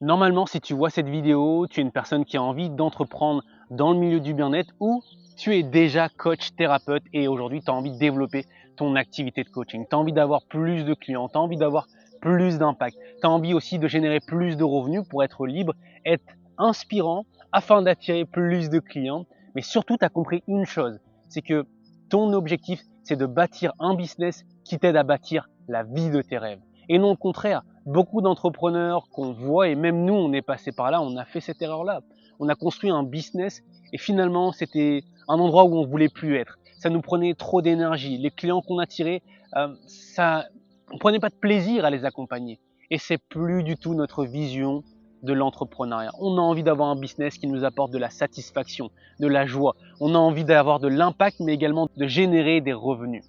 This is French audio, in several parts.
Normalement, si tu vois cette vidéo, tu es une personne qui a envie d'entreprendre dans le milieu du bien-être ou tu es déjà coach thérapeute et aujourd'hui tu as envie de développer ton activité de coaching. Tu as envie d'avoir plus de clients, tu as envie d'avoir plus d'impact. Tu as envie aussi de générer plus de revenus pour être libre, être inspirant afin d'attirer plus de clients. Mais surtout, tu as compris une chose, c'est que ton objectif, c'est de bâtir un business qui t'aide à bâtir la vie de tes rêves. Et non le contraire. Beaucoup d'entrepreneurs qu'on voit, et même nous, on est passé par là, on a fait cette erreur-là. On a construit un business et finalement, c'était un endroit où on voulait plus être. Ça nous prenait trop d'énergie. Les clients qu'on attirait, on prenait pas de plaisir à les accompagner. Et c'est plus du tout notre vision de l'entrepreneuriat. On a envie d'avoir un business qui nous apporte de la satisfaction, de la joie. On a envie d'avoir de l'impact, mais également de générer des revenus.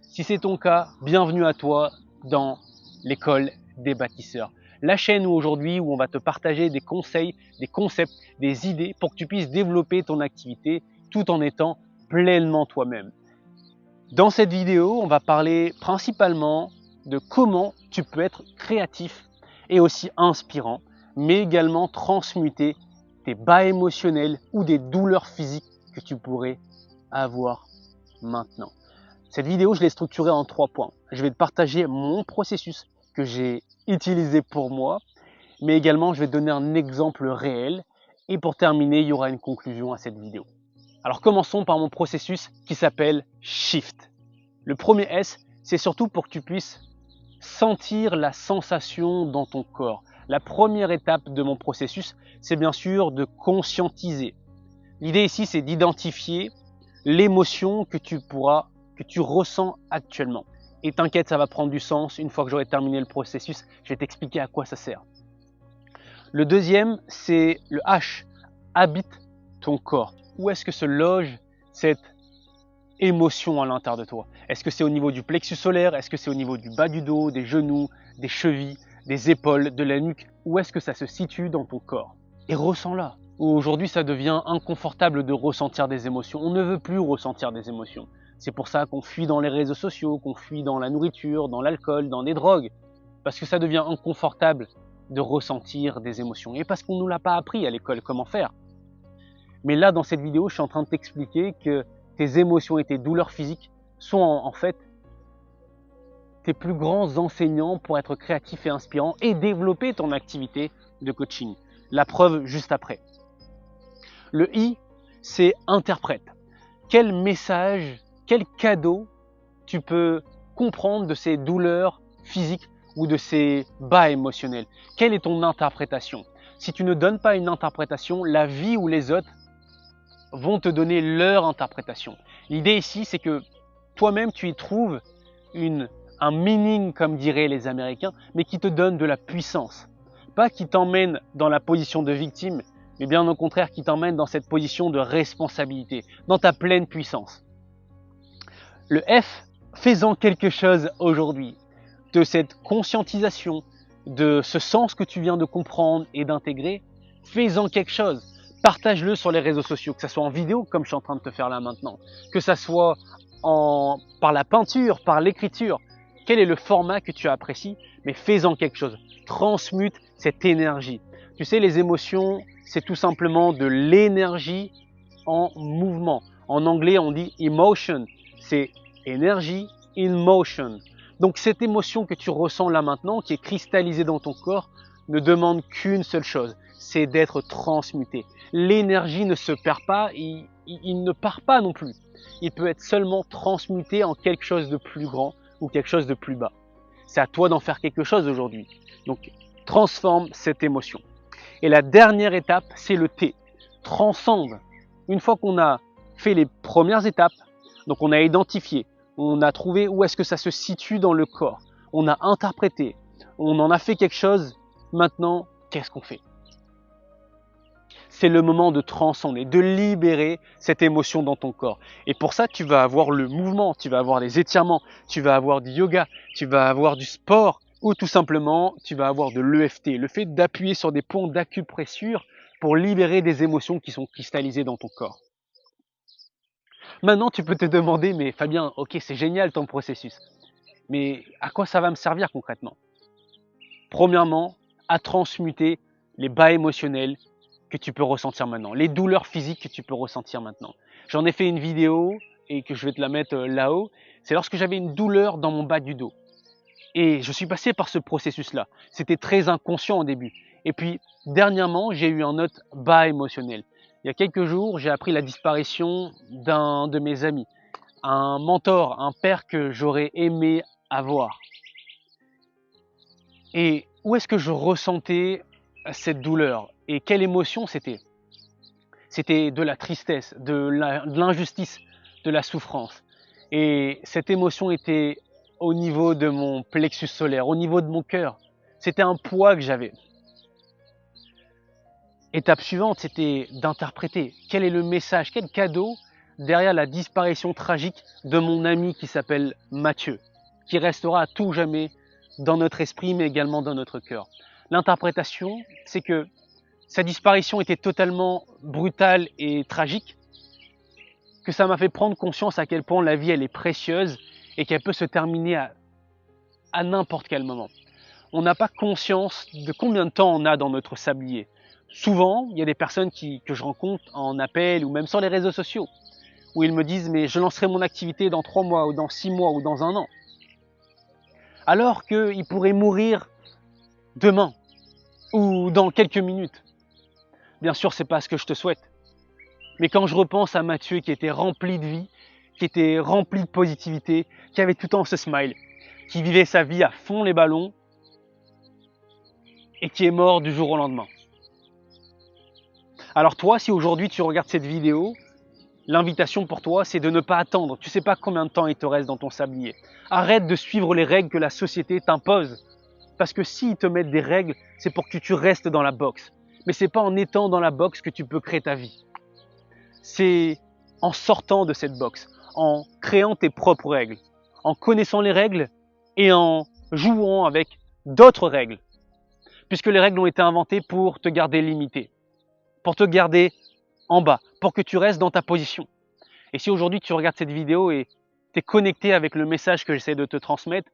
Si c'est ton cas, bienvenue à toi dans l'école des bâtisseurs. La chaîne aujourd'hui où on va te partager des conseils, des concepts, des idées pour que tu puisses développer ton activité tout en étant pleinement toi-même. Dans cette vidéo, on va parler principalement de comment tu peux être créatif et aussi inspirant, mais également transmuter tes bas émotionnels ou des douleurs physiques que tu pourrais avoir maintenant. Cette vidéo, je l'ai structurée en 3 points. Je vais te partager mon processus que j'ai utilisé pour moi, mais également je vais te donner un exemple réel. Et pour terminer, il y aura une conclusion à cette vidéo. Alors commençons par mon processus qui s'appelle Shift. Le premier S, c'est surtout pour que tu puisses sentir la sensation dans ton corps. La première étape de mon processus, c'est bien sûr de conscientiser. L'idée ici, c'est d'identifier l'émotion que tu ressens actuellement. Et t'inquiète, ça va prendre du sens. Une fois que j'aurai terminé le processus, je vais t'expliquer à quoi ça sert. Le deuxième, c'est le H. Habite ton corps. Où est-ce que se loge cette émotion à l'intérieur de toi? Est-ce que c'est au niveau du plexus solaire? Est-ce que c'est au niveau du bas du dos, des genoux, des chevilles, des épaules, de la nuque? Où est-ce que ça se situe dans ton corps? Et ressens-la. Aujourd'hui, ça devient inconfortable de ressentir des émotions. On ne veut plus ressentir des émotions. C'est pour ça qu'on fuit dans les réseaux sociaux, qu'on fuit dans la nourriture, dans l'alcool, dans des drogues. Parce que ça devient inconfortable de ressentir des émotions. Et parce qu'on ne nous l'a pas appris à l'école comment faire. Mais là, dans cette vidéo, je suis en train de t'expliquer que tes émotions et tes douleurs physiques sont en fait tes plus grands enseignants pour être créatif et inspirant et développer ton activité de coaching. La preuve juste après. Le I, c'est interprète. Quel message, quel cadeau tu peux comprendre de ces douleurs physiques ou de ces bas émotionnels? Quelle est ton interprétation? Si tu ne donnes pas une interprétation, la vie ou les autres vont te donner leur interprétation. L'idée ici, c'est que toi-même, tu y trouves un meaning, comme diraient les Américains, mais qui te donne de la puissance. Pas qui t'emmène dans la position de victime, mais bien au contraire qui t'emmène dans cette position de responsabilité, dans ta pleine puissance. Le F, fais-en quelque chose aujourd'hui. De cette conscientisation, de ce sens que tu viens de comprendre et d'intégrer, fais-en quelque chose. Partage-le sur les réseaux sociaux, que ce soit en vidéo, comme je suis en train de te faire là maintenant, que ce soit par la peinture, par l'écriture. Quel est le format que tu apprécies? Mais fais-en quelque chose. Transmute cette énergie. Tu sais, les émotions, c'est tout simplement de l'énergie en mouvement. En anglais, on dit emotion. C'est énergie in motion. Donc cette émotion que tu ressens là maintenant, qui est cristallisée dans ton corps, ne demande qu'une seule chose, c'est d'être transmutée. L'énergie ne se perd pas, il ne part pas non plus. Il peut être seulement transmuté en quelque chose de plus grand ou quelque chose de plus bas. C'est à toi d'en faire quelque chose aujourd'hui. Donc transforme cette émotion. Et la dernière étape, c'est le T. Transcende. Une fois qu'on a fait les premières étapes, donc on a identifié, on a trouvé où est-ce que ça se situe dans le corps, on a interprété, on en a fait quelque chose, maintenant, qu'est-ce qu'on fait? C'est le moment de transcender, de libérer cette émotion dans ton corps. Et pour ça, tu vas avoir le mouvement, tu vas avoir les étirements, tu vas avoir du yoga, tu vas avoir du sport, ou tout simplement, tu vas avoir de l'EFT, le fait d'appuyer sur des points d'acupressure pour libérer des émotions qui sont cristallisées dans ton corps. Maintenant, tu peux te demander, mais Fabien, ok, c'est génial ton processus, mais à quoi ça va me servir concrètement? Premièrement, à transmuter les bas émotionnels que tu peux ressentir maintenant, les douleurs physiques que tu peux ressentir maintenant. J'en ai fait une vidéo et que je vais te la mettre là-haut. C'est lorsque j'avais une douleur dans mon bas du dos. Et je suis passé par ce processus-là. C'était très inconscient au début. Et puis, dernièrement, j'ai eu un autre bas émotionnel. Il y a quelques jours, j'ai appris la disparition d'un de mes amis, un mentor, un père que j'aurais aimé avoir. Et où est-ce que je ressentais cette douleur? Et quelle émotion c'était? C'était de la tristesse, de l'injustice, de la souffrance. Et cette émotion était au niveau de mon plexus solaire, au niveau de mon cœur. C'était un poids que j'avais. Étape suivante, c'était d'interpréter quel est le message, quel cadeau derrière la disparition tragique de mon ami qui s'appelle Mathieu, qui restera à tout jamais dans notre esprit, mais également dans notre cœur. L'interprétation, c'est que sa disparition était totalement brutale et tragique, que ça m'a fait prendre conscience à quel point la vie elle est précieuse et qu'elle peut se terminer à n'importe quel moment. On n'a pas conscience de combien de temps on a dans notre sablier. Souvent, il y a des personnes que je rencontre en appel ou même sur les réseaux sociaux, où ils me disent mais je lancerai mon activité dans 3 mois ou dans 6 mois ou dans 1 an. Alors qu'ils pourraient mourir demain ou dans quelques minutes. Bien sûr, c'est pas ce que je te souhaite. Mais quand je repense à Mathieu qui était rempli de vie, qui était rempli de positivité, qui avait tout le temps ce smile, qui vivait sa vie à fond les ballons et qui est mort du jour au lendemain. Alors toi, si aujourd'hui tu regardes cette vidéo, l'invitation pour toi, c'est de ne pas attendre. Tu sais pas combien de temps il te reste dans ton sablier. Arrête de suivre les règles que la société t'impose. Parce que s'ils te mettent des règles, c'est pour que tu restes dans la boxe. Mais c'est pas en étant dans la boxe que tu peux créer ta vie. C'est en sortant de cette boxe, en créant tes propres règles, en connaissant les règles et en jouant avec d'autres règles. Puisque les règles ont été inventées pour te garder limité, pour te garder en bas, pour que tu restes dans ta position. Et si aujourd'hui tu regardes cette vidéo et tu es connecté avec le message que j'essaie de te transmettre,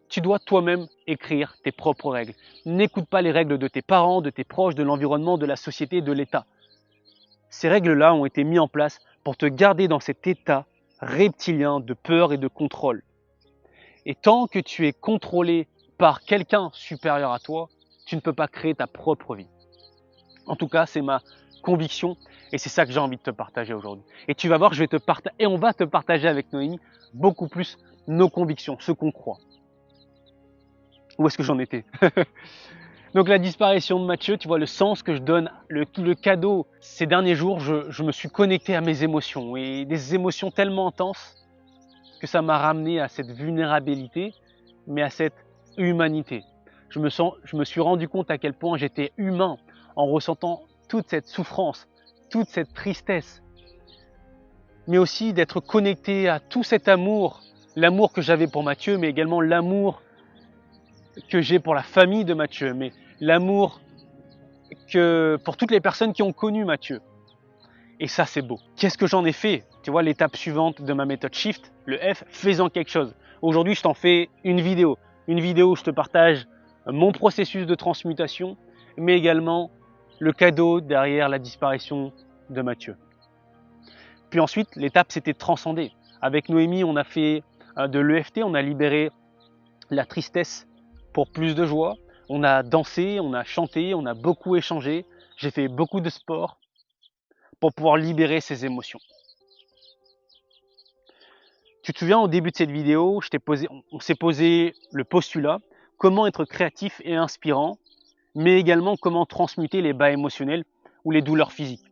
tu dois toi-même écrire tes propres règles. N'écoute pas les règles de tes parents, de tes proches, de l'environnement, de la société, de l'État. Ces règles-là ont été mises en place pour te garder dans cet état reptilien de peur et de contrôle. Et tant que tu es contrôlé par quelqu'un supérieur à toi, tu ne peux pas créer ta propre vie. En tout cas, c'est ma conviction et c'est ça que j'ai envie de te partager aujourd'hui. Et tu vas voir, on va te partager avec Noémie beaucoup plus nos convictions, ce qu'on croit. Où est-ce que j'en étais? Donc la disparition de Mathieu, tu vois le sens que je donne, le cadeau. Ces derniers jours, je me suis connecté à mes émotions et des émotions tellement intenses que ça m'a ramené à cette vulnérabilité, mais à cette humanité. Je me suis rendu compte à quel point j'étais humain en ressentant toute cette souffrance, toute cette tristesse, mais aussi d'être connecté à tout cet amour, l'amour que j'avais pour Mathieu, mais également l'amour que j'ai pour la famille de Mathieu, mais l'amour que pour toutes les personnes qui ont connu Mathieu. Et ça, c'est beau. Qu'est-ce que j'en ai fait? Tu vois, l'étape suivante de ma méthode Shift, le F, fais-en quelque chose. Aujourd'hui, je t'en fais une vidéo. Une vidéo où je te partage mon processus de transmutation, mais également le cadeau derrière la disparition de Mathieu. Puis ensuite, l'étape, c'était de transcender. Avec Noémie, on a fait de l'EFT, on a libéré la tristesse pour plus de joie. On a dansé, on a chanté, on a beaucoup échangé. J'ai fait beaucoup de sport pour pouvoir libérer ces émotions. Tu te souviens, au début de cette vidéo, on s'est posé le postulat, comment être créatif et inspirant, mais également comment transmuter les bas émotionnels ou les douleurs physiques.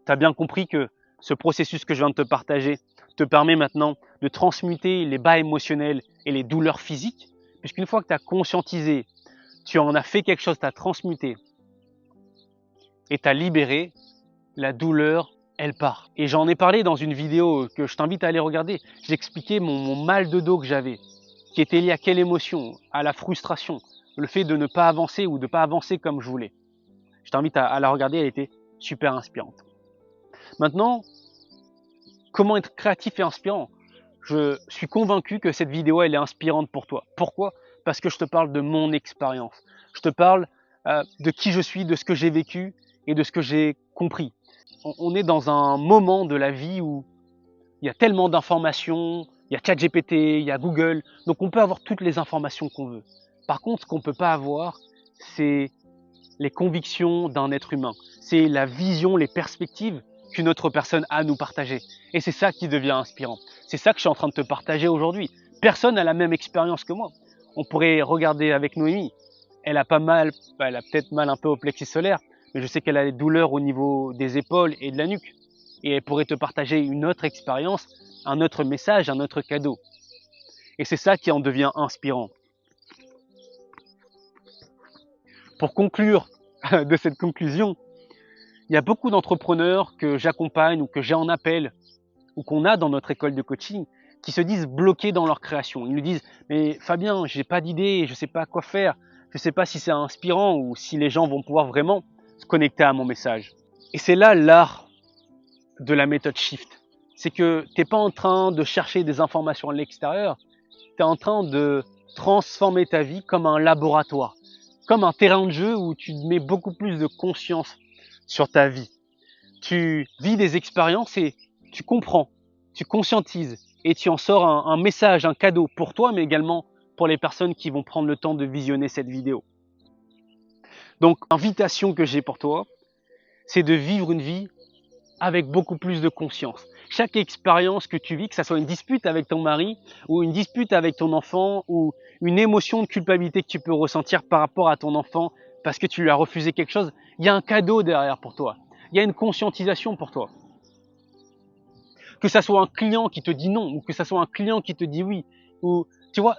Tu as bien compris que ce processus que je viens de te partager te permet maintenant de transmuter les bas émotionnels et les douleurs physiques, puisqu'une fois que tu as conscientisé, tu en as fait quelque chose, tu as transmuté et tu as libéré, la douleur, elle part. Et j'en ai parlé dans une vidéo que je t'invite à aller regarder. J'expliquais mon mal de dos que j'avais, qui était lié à quelle émotion? À la frustration, le fait de ne pas avancer ou de ne pas avancer comme je voulais. Je t'invite à la regarder, elle était super inspirante. Maintenant, comment être créatif et inspirant? Je suis convaincu que cette vidéo, elle est inspirante pour toi. Pourquoi? Parce que je te parle de mon expérience. Je te parle de qui je suis, de ce que j'ai vécu et de ce que j'ai compris. On est dans un moment de la vie où il y a tellement d'informations, il y a ChatGPT, il y a Google, donc on peut avoir toutes les informations qu'on veut. Par contre, ce qu'on ne peut pas avoir, c'est les convictions d'un être humain. C'est la vision, les perspectives qu'une autre personne a à nous partager. Et c'est ça qui devient inspirant. C'est ça que je suis en train de te partager aujourd'hui. Personne n'a la même expérience que moi. On pourrait regarder avec Noémie. Elle a peut-être mal un peu au plexus solaire, mais je sais qu'elle a des douleurs au niveau des épaules et de la nuque. Et elle pourrait te partager une autre expérience, un autre message, un autre cadeau. Et c'est ça qui en devient inspirant. Pour conclure de cette conclusion, il y a beaucoup d'entrepreneurs que j'accompagne ou que j'ai en appel ou qu'on a dans notre école de coaching qui se disent bloqués dans leur création. Ils nous disent « Mais Fabien, j'ai pas d'idée, je sais pas quoi faire, je sais pas si c'est inspirant ou si les gens vont pouvoir vraiment se connecter à mon message. » Et c'est là l'art de la méthode Shift. C'est que tu n'es pas en train de chercher des informations à l'extérieur, tu es en train de transformer ta vie comme un laboratoire, comme un terrain de jeu où tu mets beaucoup plus de conscience sur ta vie. Tu vis des expériences et tu comprends, tu conscientises et tu en sors un message, un cadeau pour toi, mais également pour les personnes qui vont prendre le temps de visionner cette vidéo. Donc, l'invitation que j'ai pour toi, c'est de vivre une vie avec beaucoup plus de conscience. Chaque expérience que tu vis, que ce soit une dispute avec ton mari ou une dispute avec ton enfant ou une émotion de culpabilité que tu peux ressentir par rapport à ton enfant parce que tu lui as refusé quelque chose, il y a un cadeau derrière pour toi. Il y a une conscientisation pour toi. Que ça soit un client qui te dit non ou que ça soit un client qui te dit oui, ou tu vois,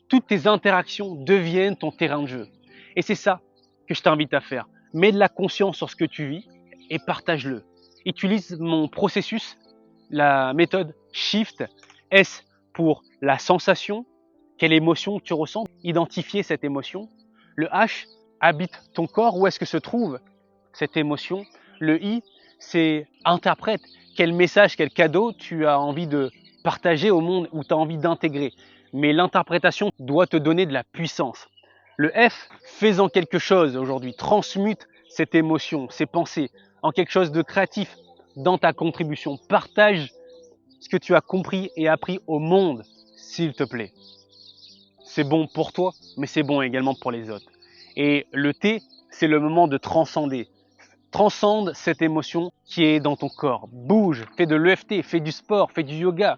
toutes tes interactions deviennent ton terrain de jeu. Et c'est ça que je t'invite à faire. Mets de la conscience sur ce que tu vis et partage-le. Utilise mon processus, la méthode Shift. S pour la sensation, quelle émotion tu ressens, identifier cette émotion. Le H habite ton corps, où est-ce que se trouve cette émotion. Le I, c'est interprète, quel message, quel cadeau tu as envie de partager au monde ou tu as envie d'intégrer. Mais l'interprétation doit te donner de la puissance. Le F, fais-en quelque chose aujourd'hui, transmute cette émotion, ces pensées en quelque chose de créatif dans ta contribution. Partage ce que tu as compris et appris au monde, s'il te plaît. C'est bon pour toi, mais c'est bon également pour les autres. Et le T, c'est le moment de transcender. Transcende cette émotion qui est dans ton corps. Bouge, fais de l'EFT, fais du sport, fais du yoga.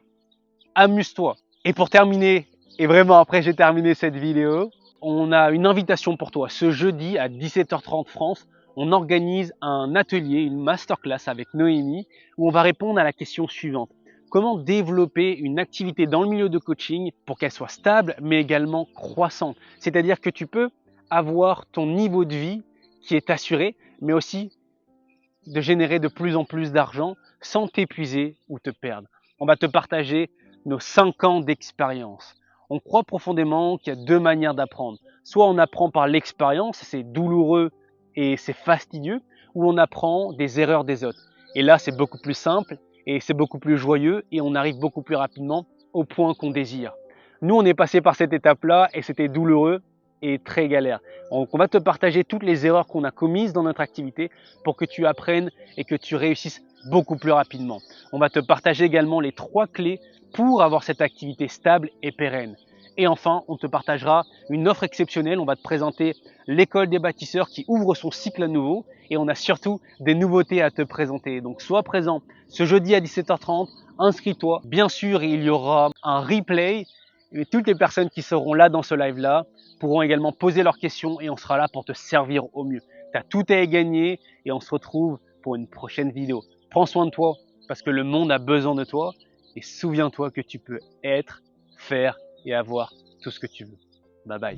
Amuse-toi. Et pour terminer, et vraiment après j'ai terminé cette vidéo, on a une invitation pour toi. Ce jeudi à 17h30 France, on organise un atelier, une masterclass avec Noémie, où on va répondre à la question suivante. Comment développer une activité dans le milieu de coaching pour qu'elle soit stable, mais également croissante? C'est-à-dire que tu peux avoir ton niveau de vie qui est assuré, mais aussi de générer de plus en plus d'argent sans t'épuiser ou te perdre. On va te partager nos 5 ans d'expérience. On croit profondément qu'il y a 2 manières d'apprendre. Soit on apprend par l'expérience, c'est douloureux et c'est fastidieux, ou on apprend des erreurs des autres. Et là, c'est beaucoup plus simple et c'est beaucoup plus joyeux et on arrive beaucoup plus rapidement au point qu'on désire. Nous, on est passé par cette étape-là et c'était douloureux et très galère. Donc, on va te partager toutes les erreurs qu'on a commises dans notre activité pour que tu apprennes et que tu réussisses beaucoup plus rapidement. On va te partager également les 3 clés pour avoir cette activité stable et pérenne. Et enfin, on te partagera une offre exceptionnelle. On va te présenter l'école des bâtisseurs qui ouvre son cycle à nouveau et on a surtout des nouveautés à te présenter. Donc, sois présent ce jeudi à 17h30, inscris-toi. Bien sûr, il y aura un replay et toutes les personnes qui seront là dans ce live-là pourront également poser leurs questions et on sera là pour te servir au mieux. Tu as tout à y gagner et on se retrouve pour une prochaine vidéo. Prends soin de toi parce que le monde a besoin de toi et souviens-toi que tu peux être, faire et avoir tout ce que tu veux. Bye bye.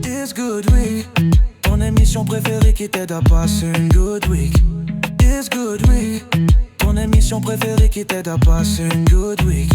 It's good week, ton émission préférée qui t'aide à passer une good week. It's good week, ton émission préférée qui t'aide à passer une good week.